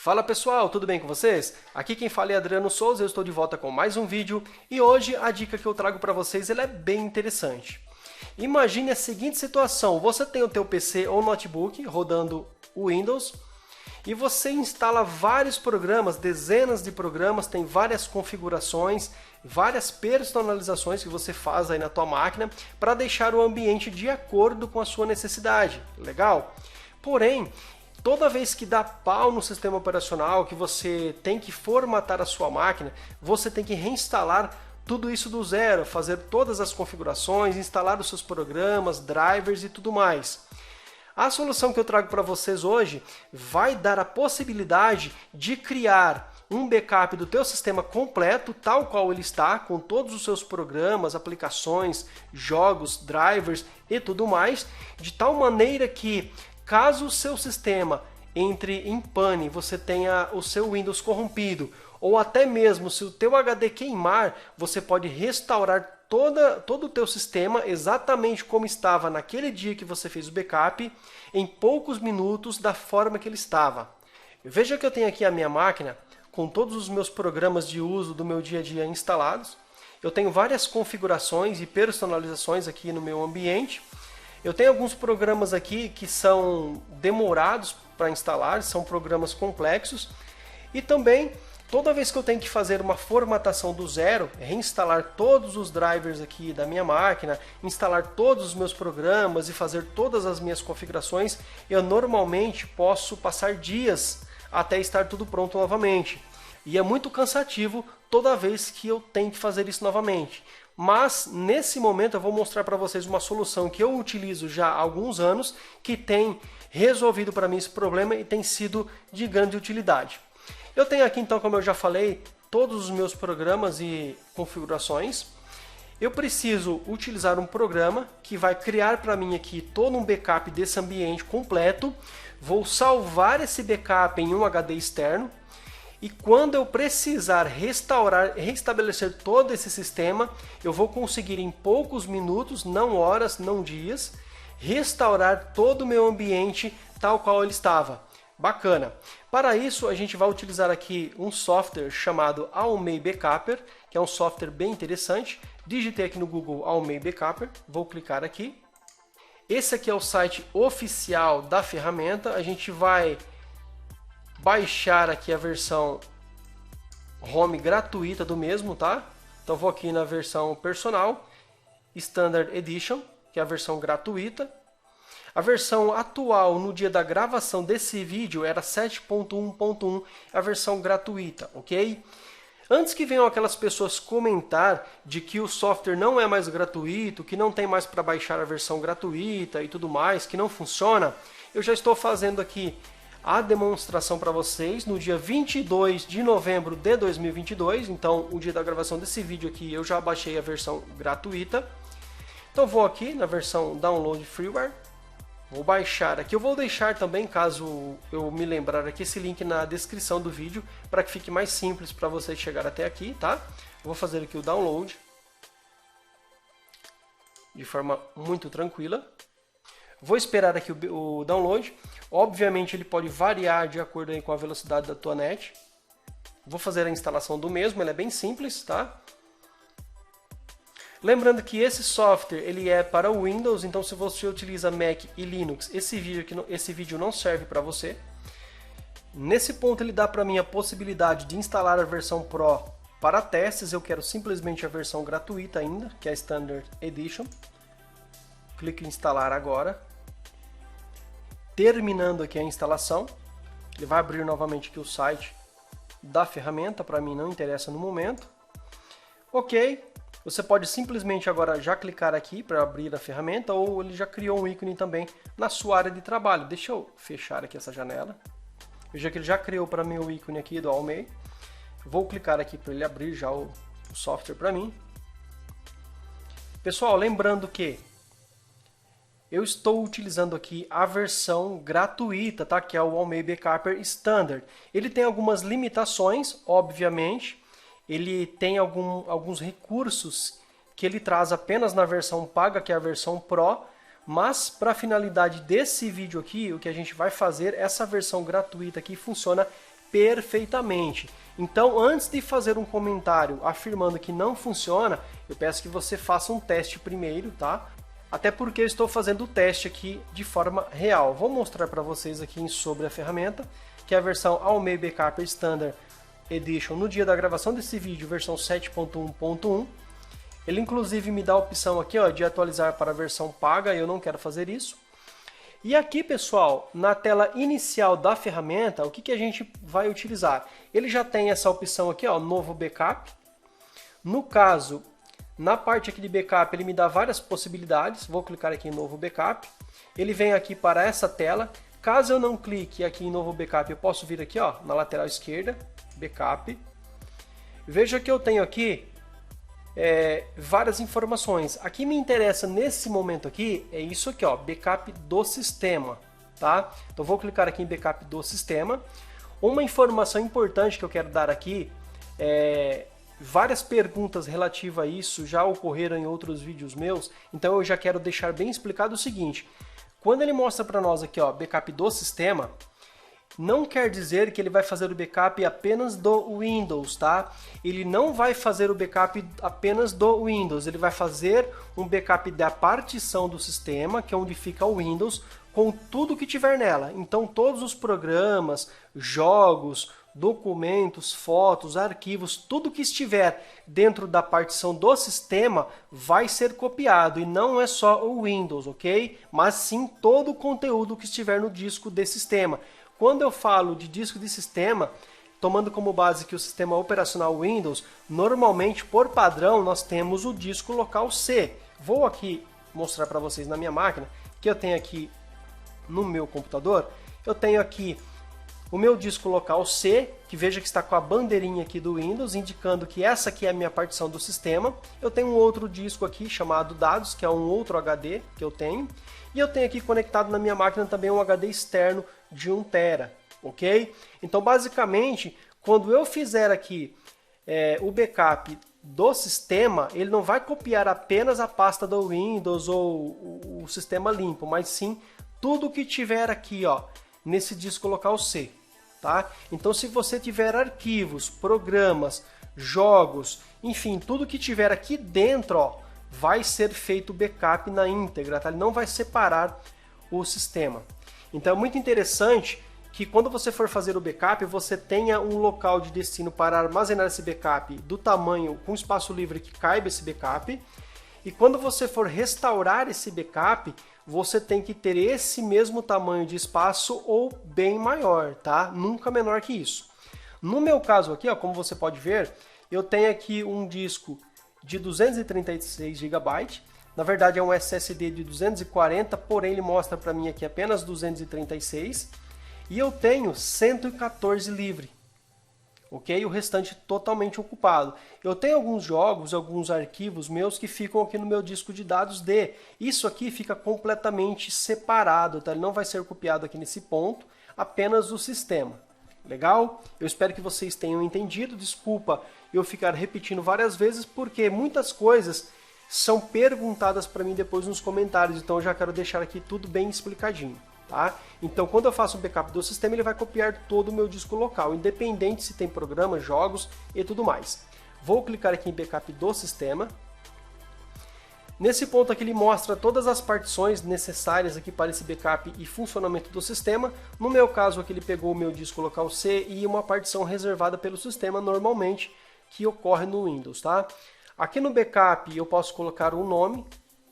Fala pessoal, tudo bem com vocês? Aqui quem fala é Adriano Souza, eu estou de volta com mais um vídeo e hoje a dica que eu trago para vocês ela é bem interessante. Imagine a seguinte situação, você tem o teu PC ou notebook rodando o Windows e você instala vários programas, dezenas de programas, tem várias configurações, várias personalizações que você faz aí na tua máquina para deixar o ambiente de acordo com a sua necessidade, legal? Porém, toda vez que dá pau no sistema operacional, que você tem que formatar a sua máquina, você tem que reinstalar tudo isso do zero, fazer todas as configurações, instalar os seus programas, drivers e tudo mais. A solução que eu trago para vocês hoje vai dar a possibilidade de criar um backup do teu sistema completo, tal qual ele está, com todos os seus programas, aplicações, jogos, drivers e tudo mais, de tal maneira que caso o seu sistema entre em pane, você tenha o seu Windows corrompido, ou até mesmo se o teu HD queimar, você pode restaurar todo o teu sistema exatamente como estava naquele dia que você fez o backup, em poucos minutos da forma que ele estava. Veja que eu tenho aqui a minha máquina com todos os meus programas de uso do meu dia a dia instalados. Eu tenho várias configurações e personalizações aqui no meu ambiente. Eu tenho alguns programas aqui que são demorados para instalar, são programas complexos. E também, toda vez que eu tenho que fazer uma formatação do zero, reinstalar todos os drivers aqui da minha máquina, instalar todos os meus programas e fazer todas as minhas configurações, eu normalmente posso passar dias até estar tudo pronto novamente. E é muito cansativo toda vez que eu tenho que fazer isso novamente. Mas, nesse momento, eu vou mostrar para vocês uma solução que eu utilizo já há alguns anos, que tem resolvido para mim esse problema e tem sido de grande utilidade. Eu tenho aqui, então, como eu já falei, todos os meus programas e configurações. Eu preciso utilizar um programa que vai criar para mim aqui todo um backup desse ambiente completo. Vou salvar esse backup em um HD externo. E quando eu precisar restabelecer todo esse sistema, eu vou conseguir em poucos minutos, não horas, não dias, restaurar todo o meu ambiente tal qual ele estava. Bacana! Para isso, a gente vai utilizar aqui um software chamado Almay Backupper, que é um software bem interessante. Digitei aqui no Google Almay Backupper, vou clicar aqui. Esse aqui é o site oficial da ferramenta, a gente vai baixar aqui a versão home gratuita do mesmo, tá? Então vou aqui na versão personal, Standard Edition, que é a versão gratuita. A versão atual no dia da gravação desse vídeo era 7.1.1, a versão gratuita, ok? Antes que venham aquelas pessoas comentar de que o software não é mais gratuito, que não tem mais para baixar a versão gratuita e tudo mais, que não funciona, eu já estou fazendo aqui a demonstração para vocês no dia 22 de novembro de 2022, então o dia da gravação desse vídeo aqui eu já baixei a versão gratuita. Então vou aqui na versão Download Freeware, vou baixar aqui, eu vou deixar também, caso eu me lembrar aqui, esse link na descrição do vídeo, para que fique mais simples para você chegar até aqui, tá? Vou fazer aqui o download, de forma muito tranquila. Vou esperar aqui o download. Obviamente ele pode variar de acordo aí com a velocidade da tua net. Vou fazer a instalação do mesmo, ele é bem simples, tá? Lembrando que esse software ele é para o Windows, então se você utiliza Mac e Linux, esse vídeo não serve para você. Nesse ponto ele dá para mim a possibilidade de instalar a versão Pro para testes, eu quero simplesmente a versão gratuita ainda, que é a Standard Edition. Clique em instalar agora. Terminando aqui a instalação, ele vai abrir novamente aqui o site da ferramenta, para mim não interessa no momento. Ok, você pode simplesmente agora já clicar aqui para abrir a ferramenta, ou ele já criou um ícone também na sua área de trabalho. Deixa eu fechar aqui essa janela. Veja que ele já criou para mim o ícone aqui do Almay. Vou clicar aqui para ele abrir já o software para mim. Pessoal, lembrando que eu estou utilizando aqui a versão gratuita, tá? Que é o Almay Backupper Standard. Ele tem algumas limitações, obviamente. Ele tem alguns recursos que ele traz apenas na versão paga, que é a versão Pro. Mas, para a finalidade desse vídeo aqui, o que a gente vai fazer, essa versão gratuita aqui funciona perfeitamente. Então, antes de fazer um comentário afirmando que não funciona, eu peço que você faça um teste primeiro, tá? Até porque eu estou fazendo o teste aqui de forma real. Vou mostrar para vocês aqui sobre a ferramenta, que é a versão Almei Backup Standard Edition no dia da gravação desse vídeo, versão 7.1.1. Ele inclusive me dá a opção aqui, ó, de atualizar para a versão paga, eu não quero fazer isso. E aqui, pessoal, na tela inicial da ferramenta, o que a gente vai utilizar? Ele já tem essa opção aqui, ó, novo backup. No caso, na parte aqui de backup, ele me dá várias possibilidades. Vou clicar aqui em novo backup. Ele vem aqui para essa tela. Caso eu não clique aqui em novo backup, eu posso vir aqui, ó, na lateral esquerda, backup. Veja que eu tenho aqui várias informações. Aqui me interessa nesse momento aqui, é isso aqui, ó, backup do sistema, tá? Então vou clicar aqui em backup do sistema. Uma informação importante que eu quero dar aqui várias perguntas relativas a isso já ocorreram em outros vídeos meus, então eu já quero deixar bem explicado o seguinte: quando ele mostra para nós aqui, ó, backup do sistema, não quer dizer que ele vai fazer o backup apenas do Windows, tá? Ele não vai fazer o backup apenas do Windows, ele vai fazer um backup da partição do sistema, que é onde fica o Windows, com tudo que tiver nela. Então todos os programas, jogos, documentos, fotos, arquivos, tudo que estiver dentro da partição do sistema vai ser copiado, e não é só o Windows, ok? Mas sim todo o conteúdo que estiver no disco de sistema. Quando eu falo de disco de sistema, tomando como base que o sistema operacional Windows, normalmente por padrão nós temos o disco local C. Vou aqui mostrar para vocês na minha máquina, que eu tenho aqui no meu computador, eu tenho aqui o meu disco local C, que veja que está com a bandeirinha aqui do Windows, indicando que essa aqui é a minha partição do sistema. Eu tenho um outro disco aqui chamado dados, que é um outro HD que eu tenho. E eu tenho aqui conectado na minha máquina também um HD externo de 1 TB, ok? Então, basicamente, quando eu fizer aqui o backup do sistema, ele não vai copiar apenas a pasta do Windows ou o sistema limpo, mas sim tudo que tiver aqui, ó, nesse disco local C. Tá? Então, se você tiver arquivos, programas, jogos, enfim, tudo que tiver aqui dentro, ó, vai ser feito backup na íntegra, tá? Ele não vai separar o sistema. Então é muito interessante que quando você for fazer o backup, você tenha um local de destino para armazenar esse backup do tamanho, com espaço livre que caiba esse backup. E quando você for restaurar esse backup, você tem que ter esse mesmo tamanho de espaço ou bem maior, tá? Nunca menor que isso. No meu caso aqui, ó, como você pode ver, eu tenho aqui um disco de 236 GB. Na verdade é um SSD de 240, porém ele mostra para mim aqui apenas 236. E eu tenho 114 livre. Ok? O restante totalmente ocupado. Eu tenho alguns jogos, alguns arquivos meus que ficam aqui no meu disco de dados D. Isso aqui fica completamente separado, tá? Ele não vai ser copiado aqui nesse ponto, apenas o sistema. Legal? Eu espero que vocês tenham entendido. Desculpa eu ficar repetindo várias vezes, porque muitas coisas são perguntadas para mim depois nos comentários, então eu já quero deixar aqui tudo bem explicadinho. Tá? Então, quando eu faço um backup do sistema, ele vai copiar todo o meu disco local, independente se tem programas, jogos e tudo mais. Vou clicar aqui em backup do sistema. Nesse ponto aqui ele mostra todas as partições necessárias aqui para esse backup e funcionamento do sistema. No meu caso aqui ele pegou o meu disco local C e uma partição reservada pelo sistema normalmente que ocorre no Windows. Tá? Aqui no backup eu posso colocar um nome,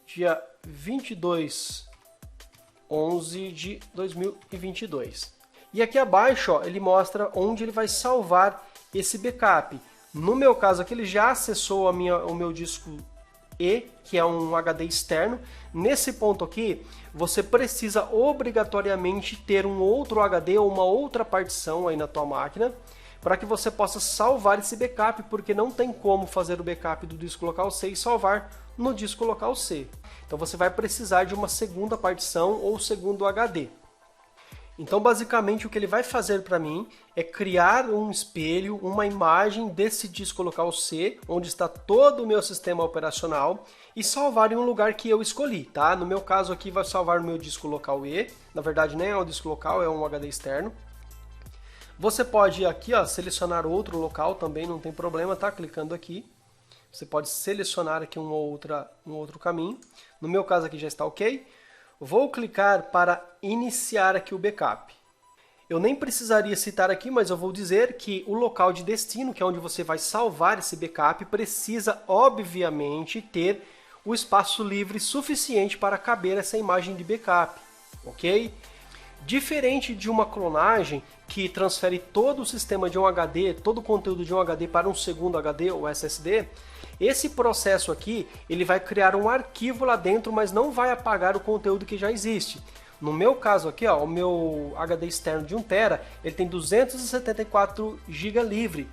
dia 22/11 de 2022. E aqui abaixo ó, ele mostra onde ele vai salvar esse backup. No meu caso aqui ele já acessou o meu disco E, que é um HD externo. Nesse ponto aqui você precisa obrigatoriamente ter um outro HD ou uma outra partição aí na tua máquina para que você possa salvar esse backup, porque não tem como fazer o backup do disco local C e salvar no disco local C. Então você vai precisar de uma segunda partição ou segundo HD. Então basicamente o que ele vai fazer para mim é criar um espelho, uma imagem desse disco local C, onde está todo o meu sistema operacional, e salvar em um lugar que eu escolhi, tá? No meu caso aqui vai salvar no meu disco local E, na verdade nem é um disco local, é um HD externo. Você pode ir aqui, ó, selecionar outro local também, não tem problema, tá? Clicando aqui. Você pode selecionar aqui um outro caminho. No meu caso aqui já está ok. Vou clicar para iniciar aqui o backup. Eu nem precisaria citar aqui, mas eu vou dizer que o local de destino, que é onde você vai salvar esse backup, precisa, obviamente, ter o espaço livre suficiente para caber essa imagem de backup, ok? Diferente de uma clonagem que transfere todo o sistema de um HD, todo o conteúdo de um HD para um segundo HD ou SSD, esse processo aqui ele vai criar um arquivo lá dentro, mas não vai apagar o conteúdo que já existe. No meu caso aqui, ó, o meu HD externo de 1 TB, ele tem 274 GB livre.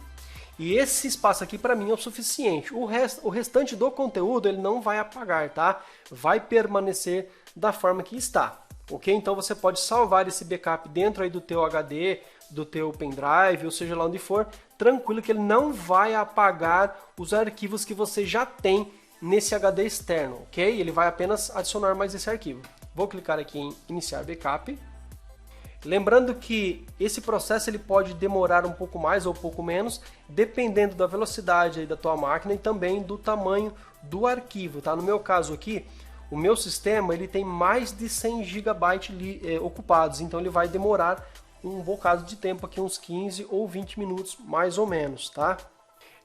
E esse espaço aqui para mim é o suficiente. O restante do conteúdo ele não vai apagar, tá? Vai permanecer da forma que está. Ok? Então você pode salvar esse backup dentro aí do teu HD, do teu pendrive, ou seja lá onde for, tranquilo que ele não vai apagar os arquivos que você já tem nesse HD externo, ok? Ele vai apenas adicionar mais esse arquivo. Vou clicar aqui em iniciar backup. Lembrando que esse processo ele pode demorar um pouco mais ou um pouco menos, dependendo da velocidade aí da tua máquina e também do tamanho do arquivo, tá? No meu caso aqui, o meu sistema ele tem mais de 100 GB ocupados, então ele vai demorar um bocado de tempo aqui, uns 15 ou 20 minutos mais ou menos, tá?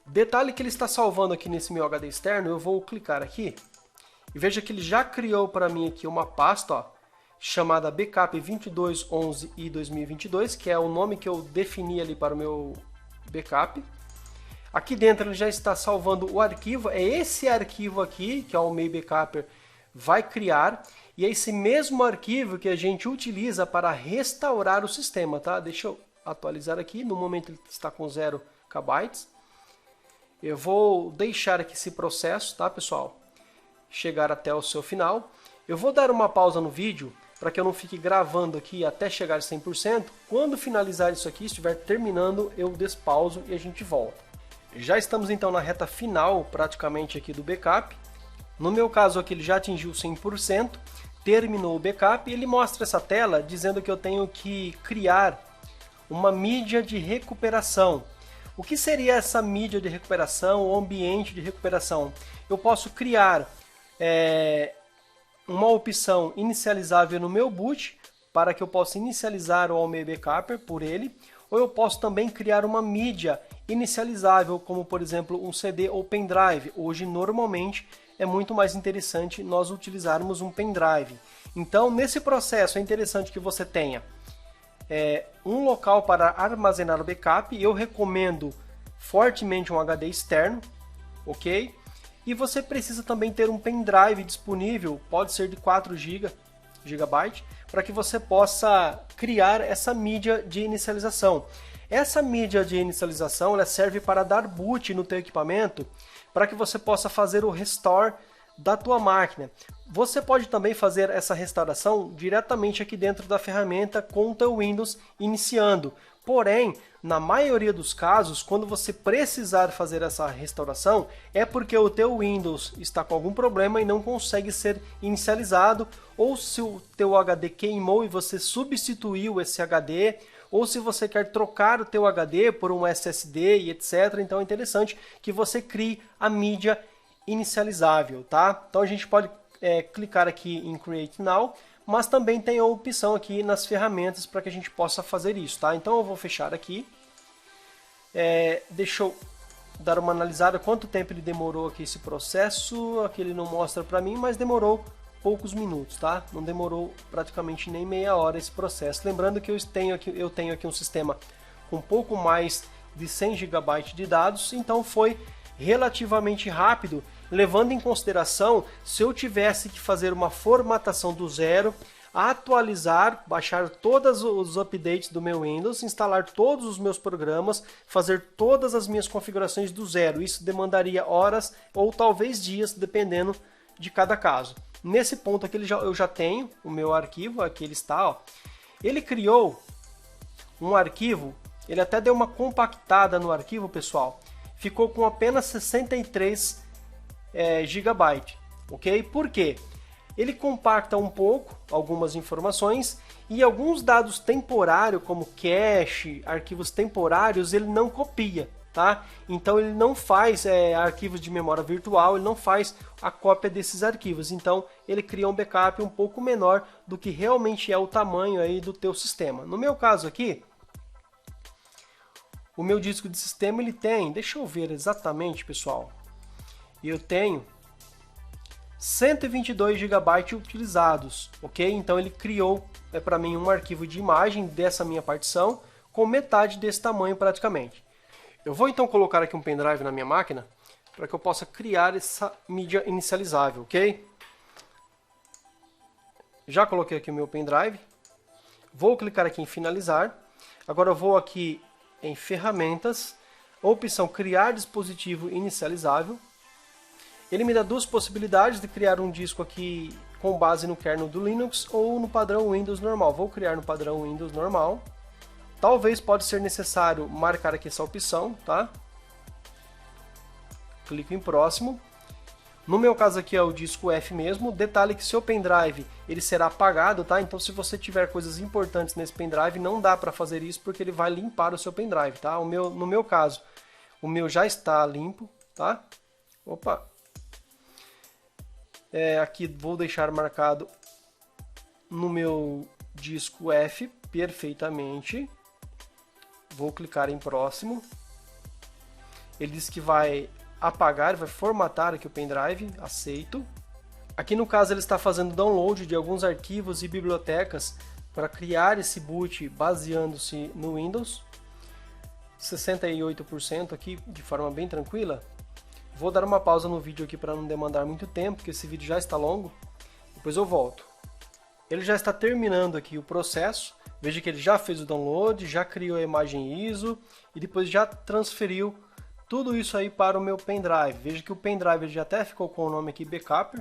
Detalhe que ele está salvando aqui nesse meu HD externo, eu vou clicar aqui e veja que ele já criou para mim aqui uma pasta, ó, chamada Backup 2211 e 2022, que é o nome que eu defini ali para o meu backup. Aqui dentro ele já está salvando o arquivo, é esse arquivo aqui, que é o meu backup vai criar, e é esse mesmo arquivo que a gente utiliza para restaurar o sistema, tá? Deixa eu atualizar aqui, no momento ele está com 0 KB. Eu vou deixar aqui esse processo, tá, pessoal? Chegar até o seu final. Eu vou dar uma pausa no vídeo para que eu não fique gravando aqui até chegar a 100%. Quando finalizar isso aqui, estiver terminando, eu despauso e a gente volta. Já estamos então na reta final praticamente aqui do backup. No meu caso aqui ele já atingiu 100%, terminou o backup e ele mostra essa tela dizendo que eu tenho que criar uma mídia de recuperação. O que seria essa mídia de recuperação ou ambiente de recuperação? Eu posso criar uma opção inicializável no meu boot para que eu possa inicializar o meu backup por ele, ou eu posso também criar uma mídia inicializável, como por exemplo um CD ou pendrive. Hoje normalmente é muito mais interessante nós utilizarmos um pendrive. Então nesse processo é interessante que você tenha um local para armazenar o backup. Eu recomendo fortemente um HD externo, ok? E você precisa também ter um pendrive disponível, pode ser de 4 GB, para que você possa criar essa mídia de inicialização. Essa mídia de inicialização ela serve para dar boot no teu equipamento, para que você possa fazer o restore da tua máquina. Você pode também fazer essa restauração diretamente aqui dentro da ferramenta com o teu Windows iniciando. Porém, na maioria dos casos, quando você precisar fazer essa restauração, é porque o teu Windows está com algum problema e não consegue ser inicializado, ou se o teu HD queimou e você substituiu esse HD, ou se você quer trocar o teu HD por um SSD e etc. Então é interessante que você crie a mídia inicializável, tá? Então a gente pode clicar aqui em Create Now, mas também tem a opção aqui nas ferramentas para que a gente possa fazer isso, tá? Então eu vou fechar aqui. Deixa eu dar uma analisada quanto tempo ele demorou aqui esse processo. Aqui ele não mostra para mim, mas demorou poucos minutos, tá? Não demorou praticamente nem meia hora esse processo. Lembrando que eu tenho aqui um sistema com pouco mais de 100 GB de dados, então foi relativamente rápido, levando em consideração se eu tivesse que fazer uma formatação do zero, atualizar, baixar todos os updates do meu Windows, instalar todos os meus programas, fazer todas as minhas configurações do zero. Isso demandaria horas ou talvez dias, dependendo de cada caso. Nesse ponto aqui eu já tenho o meu arquivo, aqui ele está. Ó. Ele criou um arquivo, ele até deu uma compactada no arquivo, pessoal. Ficou com apenas 63 GB, ok? Por quê? Ele compacta um pouco algumas informações E alguns dados temporários, como cache, arquivos temporários, ele não copia, tá? Então ele não faz arquivos de memória virtual, ele não faz a cópia desses arquivos. Então ele cria um backup um pouco menor do que realmente é o tamanho aí do teu sistema. No meu caso aqui, o meu disco de sistema ele tem, deixa eu ver exatamente, pessoal, eu tenho 122 GB utilizados, ok? Então ele criou para mim um arquivo de imagem dessa minha partição com metade desse tamanho praticamente. Eu vou então colocar aqui um pendrive na minha máquina para que eu possa criar essa mídia inicializável, ok? Já coloquei aqui o meu pendrive, vou clicar aqui em finalizar, agora eu vou aqui em ferramentas, opção criar dispositivo inicializável. Ele me dá duas possibilidades de criar um disco aqui com base no kernel do Linux ou no padrão Windows normal. Vou criar no padrão Windows normal. Talvez pode ser necessário marcar aqui essa opção, tá? Clico em próximo. No meu caso aqui é o disco F mesmo. Detalhe que seu pendrive ele será apagado, tá? Então se você tiver coisas importantes nesse pendrive, não dá para fazer isso porque ele vai limpar o seu pendrive, tá? No meu caso, o meu já está limpo, tá? Opa! Aqui vou deixar marcado no meu disco F perfeitamente. Vou clicar em próximo. Ele diz que vai apagar, vai formatar aqui o pendrive, aceito. Aqui no caso ele está fazendo download de alguns arquivos e bibliotecas para criar esse boot baseando-se no Windows. 68% aqui de forma bem tranquila. Vou dar uma pausa no vídeo aqui para não demandar muito tempo, porque esse vídeo já está longo. Depois eu volto. Ele já está terminando aqui o processo. Veja que ele já fez o download, já criou a imagem ISO e depois já transferiu tudo isso aí para o meu pendrive. Veja que o pendrive já até ficou com o nome aqui Backup,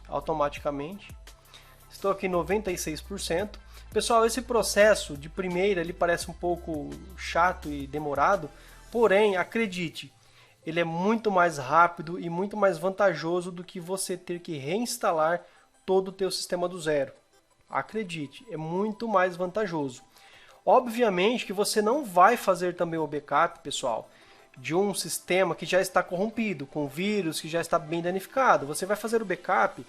automaticamente. Estou aqui 96%. Pessoal, esse processo de primeira ele parece um pouco chato e demorado, porém, acredite, ele é muito mais rápido e muito mais vantajoso do que você ter que reinstalar todo o teu sistema do zero. Acredite, é muito mais vantajoso. Obviamente que você não vai fazer também o backup, pessoal, de um sistema que já está corrompido, com vírus, que já está bem danificado. Você vai fazer o backup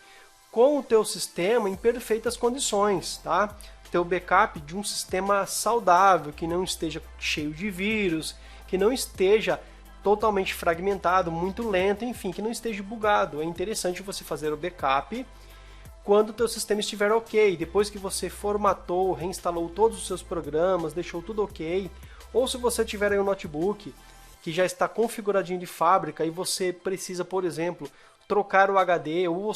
com o teu sistema em perfeitas condições, tá? Teu backup de um sistema saudável, que não esteja cheio de vírus, que não esteja totalmente fragmentado, muito lento, enfim, que não esteja bugado. É interessante você fazer o backup quando o teu sistema estiver ok, depois que você formatou, reinstalou todos os seus programas, deixou tudo ok, ou se você tiver aí um notebook que já está configuradinho de fábrica e você precisa, por exemplo, trocar o HD, ou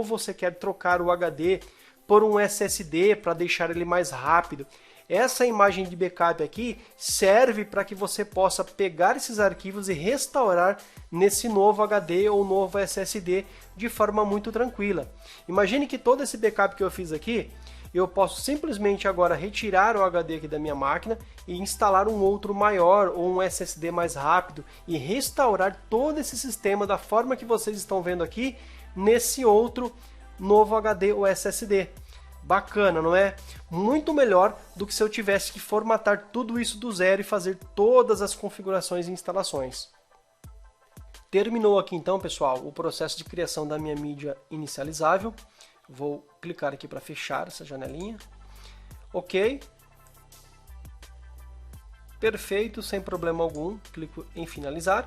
você quer trocar o HD por um SSD para deixar ele mais rápido. Essa imagem de backup aqui serve para que você possa pegar esses arquivos e restaurar nesse novo HD ou novo SSD de forma muito tranquila. Imagine que todo esse backup que eu fiz aqui, eu posso simplesmente agora retirar o HD aqui da minha máquina e instalar um outro maior ou um SSD mais rápido e restaurar todo esse sistema da forma que vocês estão vendo aqui nesse outro novo HD ou SSD. Bacana, não é? Muito melhor do que se eu tivesse que formatar tudo isso do zero e fazer todas as configurações e instalações. Terminou aqui então, pessoal, o processo de criação da minha mídia inicializável. Vou clicar aqui para fechar essa janelinha. Ok. Perfeito, sem problema algum. Clico em finalizar.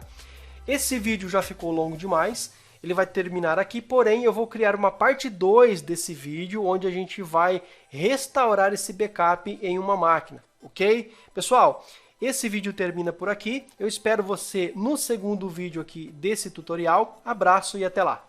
Esse vídeo já ficou longo demais. Ele vai terminar aqui, porém eu vou criar uma parte 2 desse vídeo, onde a gente vai restaurar esse backup em uma máquina, ok? Pessoal, esse vídeo termina por aqui. Eu espero você no segundo vídeo aqui desse tutorial. Abraço e até lá!